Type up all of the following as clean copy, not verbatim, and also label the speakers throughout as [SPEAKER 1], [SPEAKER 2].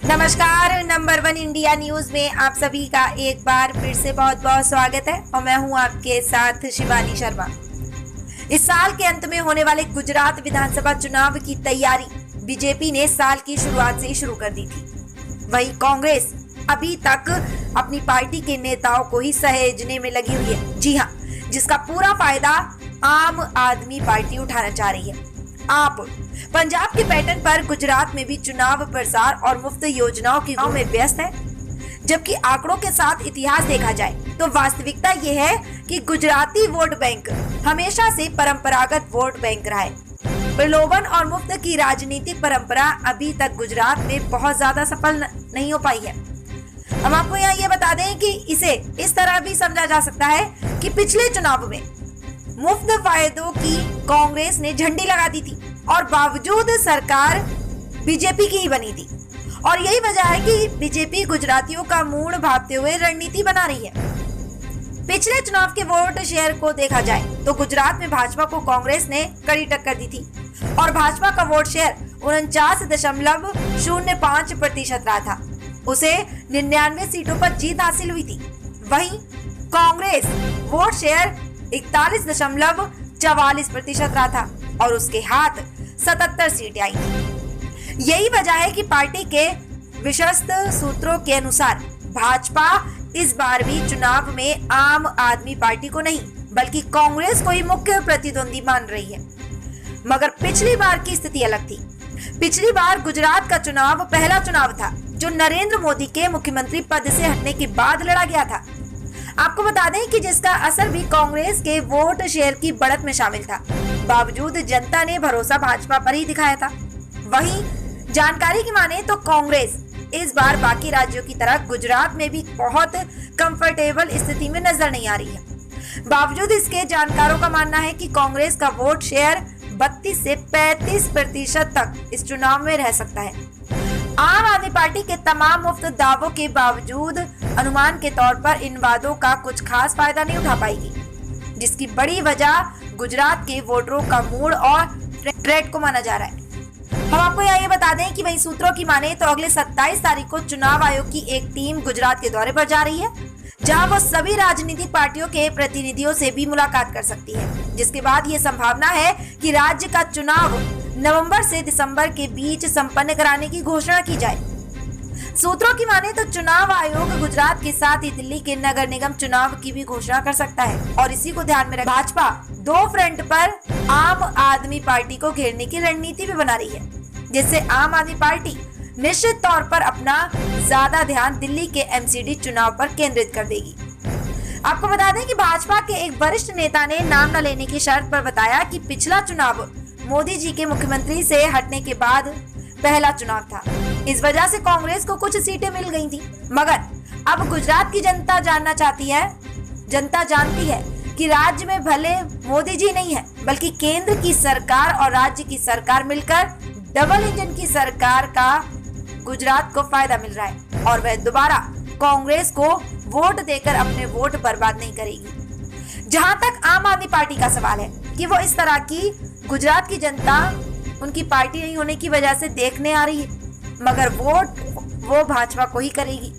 [SPEAKER 1] नमस्कार, number one India news में आप सभी का एक बार फिर से बहुत बहुत स्वागत है और मैं हूं आपके साथ शिवानी शर्मा। इस साल के अंत में होने वाले गुजरात विधानसभा चुनाव की तैयारी बीजेपी ने साल की शुरुआत से ही शुरू कर दी थी। वहीं कांग्रेस अभी तक अपनी पार्टी के नेताओं को ही सहेजने में लगी हुई है। जी हाँ, जिसका पूरा फायदा आम आदमी पार्टी उठाना चाह रही है। आप पंजाब के पैटर्न पर गुजरात में भी चुनाव प्रचार और मुफ्त योजनाओं की में व्यस्त है। जबकि आंकड़ों के साथ इतिहास देखा जाए तो वास्तविकता ये है कि गुजराती वोट बैंक हमेशा से परंपरागत वोट बैंक रहा है। प्रलोभन और मुफ्त की राजनीतिक परंपरा अभी तक गुजरात में बहुत ज्यादा सफल नहीं हो पाई है। हम आपको यहाँ ये बता दें कि इसे इस तरह भी समझा जा सकता है कि पिछले चुनाव में मुफ्त फायदों की कांग्रेस ने झंडी लगा दी थी और बावजूद सरकार बीजेपी की ही बनी थी। और यही वजह है कि बीजेपी गुजरातियों का मूड भांपते हुए रणनीति बना रही है। पिछले चुनाव के वोट शेयर को देखा जाए तो गुजरात में भाजपा को कांग्रेस ने कड़ी टक्कर दी थी और भाजपा का वोट शेयर 49.05% रहा था। उसे 99 सीटों पर जीत हासिल हुई थी। वहीं कांग्रेस वोट शेयर 41.44% रहा था और उसके हाथ 77 सीटें आई थी। यही वजह है कि पार्टी के विश्वस्त सूत्रों के अनुसार भाजपा इस बार भी चुनाव में आम आदमी पार्टी को नहीं बल्कि कांग्रेस को ही मुख्य प्रतिद्वंदी मान रही है। मगर पिछली बार की स्थिति अलग थी। पिछली बार गुजरात का चुनाव पहला चुनाव था जो नरेंद्र मोदी के मुख्यमंत्री पद से हटने के बाद लड़ा गया था। आपको बता दें कि जिसका असर भी कांग्रेस के वोट शेयर की बढ़त में शामिल था। बावजूद जनता ने भरोसा भाजपा पर ही दिखाया था। वहीं जानकारी की माने तो कांग्रेस इस बार बाकी राज्यों की तरह गुजरात में भी बहुत कंफर्टेबल स्थिति में नजर नहीं आ रही है। बावजूद इसके जानकारों का मानना है कि कांग्रेस का वोट शेयर 32 से 35% तक इस चुनाव में रह सकता है। आम आदमी पार्टी के तमाम मुफ्त दावों के बावजूद अनुमान के तौर पर इन वादों का कुछ खास फायदा नहीं उठा पाएगी, जिसकी बड़ी वजह गुजरात के वोटरों का मूड और ट्रेंड को माना जा रहा है। हम आपको यहाँ ये बता दें कि वहीं सूत्रों की माने तो अगले 27 तारीख को चुनाव आयोग की एक टीम गुजरात के दौरे पर जा रही है, जहां वो सभी राजनीतिक पार्टियों के प्रतिनिधियों से भी मुलाकात कर सकती है। जिसके बाद ये संभावना है कि राज्य का चुनाव नवंबर से दिसंबर के बीच संपन्न कराने की घोषणा की जाए। सूत्रों की माने तो चुनाव आयोग गुजरात के साथ ही दिल्ली के नगर निगम चुनाव की भी घोषणा कर सकता है और इसी को ध्यान में रख भाजपा दो फ्रंट पर आम आदमी पार्टी को घेरने की रणनीति भी बना रही है, जिससे आम आदमी पार्टी निश्चित तौर पर अपना ज्यादा ध्यान दिल्ली के एमसीडी चुनाव पर केंद्रित कर देगी। आपको बता दें कि भाजपा के एक वरिष्ठ नेता ने नाम न लेने की शर्त पर बताया कि पिछला चुनाव मोदी जी के मुख्यमंत्री से हटने के बाद पहला चुनाव था। इस वजह से कांग्रेस को कुछ सीटें मिल गई थी। मगर अब गुजरात की जनता जानती है कि राज्य में भले मोदी जी नहीं है बल्कि केंद्र की सरकार और राज्य की सरकार मिलकर डबल इंजन की सरकार का गुजरात को फायदा मिल रहा है और वह दोबारा कांग्रेस को वोट देकर अपने वोट बर्बाद नहीं करेगी। जहां तक आम आदमी पार्टी का सवाल है कि वो इस तरह की गुजरात की जनता उनकी पार्टी नहीं होने की वजह से देखने आ रही है, मगर वोट वो भाजपा को ही करेगी।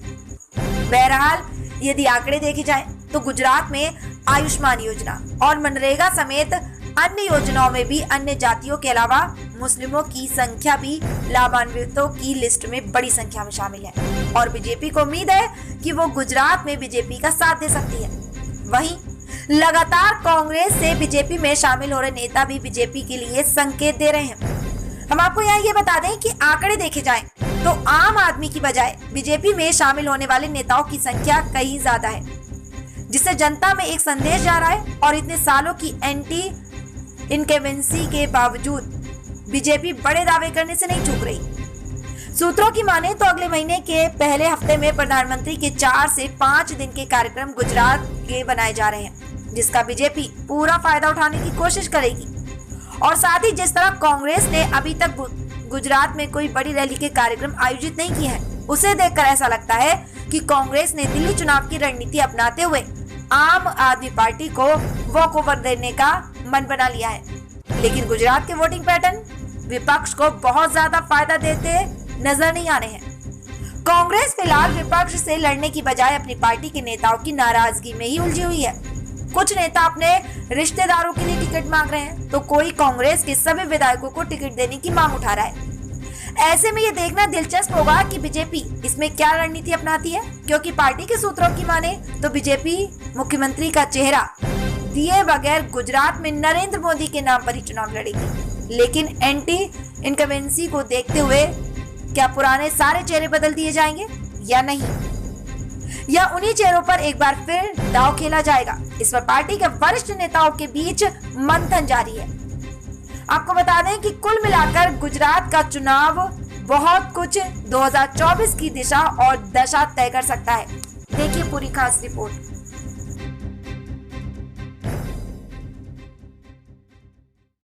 [SPEAKER 1] बहरहाल यदि आंकड़े देखे जाएं तो गुजरात में आयुष्मान योजना और मनरेगा समेत अन्य योजनाओं में भी अन्य जातियों के अलावा मुस्लिमों की संख्या भी लाभान्वितों की लिस्ट में बड़ी संख्या में शामिल है और बीजेपी को उम्मीद है कि वो गुजरात में बीजेपी का साथ दे सकती है। वहीं लगातार कांग्रेस से बीजेपी में शामिल हो रहे नेता भी बीजेपी के लिए संकेत दे रहे हैं। हम आपको यहाँ ये बता दें कि आंकड़े देखे जाएं तो आम आदमी की बजाय बीजेपी में शामिल होने वाले नेताओं की संख्या कहीं ज्यादा है, जिससे जनता में एक संदेश जा रहा है और इतने सालों की एंटी इनकम्बेंसी के बावजूद बीजेपी बड़े दावे करने से नहीं चूक रही। सूत्रों की माने तो अगले महीने के पहले हफ्ते में प्रधानमंत्री के 4 से 5 दिन के कार्यक्रम गुजरात के बनाए जा रहे हैं, जिसका बीजेपी पूरा फायदा उठाने की कोशिश करेगी। और साथ ही जिस तरह कांग्रेस ने अभी तक गुजरात में कोई बड़ी रैली के कार्यक्रम आयोजित नहीं किए हैं, उसे देखकर ऐसा लगता है कि कांग्रेस ने दिल्ली चुनाव की रणनीति अपनाते हुए आम आदमी पार्टी को वॉक ओवर देने का मन बना लिया है। लेकिन गुजरात के वोटिंग पैटर्न विपक्ष को बहुत ज्यादा फायदा देते नजर नहीं आ रहे हैं। कांग्रेस फिलहाल विपक्ष से लड़ने की बजाय अपनी पार्टी के नेताओं की नाराजगी में ही उलझी हुई है। कुछ नेता अपने रिश्तेदारों के लिए टिकट मांग रहे हैं, तो कोई कांग्रेस के सभी विधायकों को टिकट देने की मांग उठा रहा है। ऐसे में ये देखना दिलचस्प होगा कि बीजेपी इसमें क्या रणनीति अपनाती है, क्योंकि पार्टी के सूत्रों की माने तो बीजेपी मुख्यमंत्री का चेहरा दिए बगैर गुजरात में नरेंद्र मोदी के नाम पर ही चुनाव लड़ेगी। लेकिन एंटी इनकम्बेंसी को देखते हुए क्या पुराने सारे चेहरे बदल दिए जाएंगे या नहीं, या उन्हीं चेहरों पर एक बार फिर दांव खेला जाएगा? इस पर पार्टी के वरिष्ठ नेताओं के बीच मंथन जारी है। आपको बता दें कि कुल मिलाकर गुजरात का चुनाव बहुत कुछ 2024 की दिशा और दशा तय कर सकता है। देखिए पूरी खास रिपोर्ट।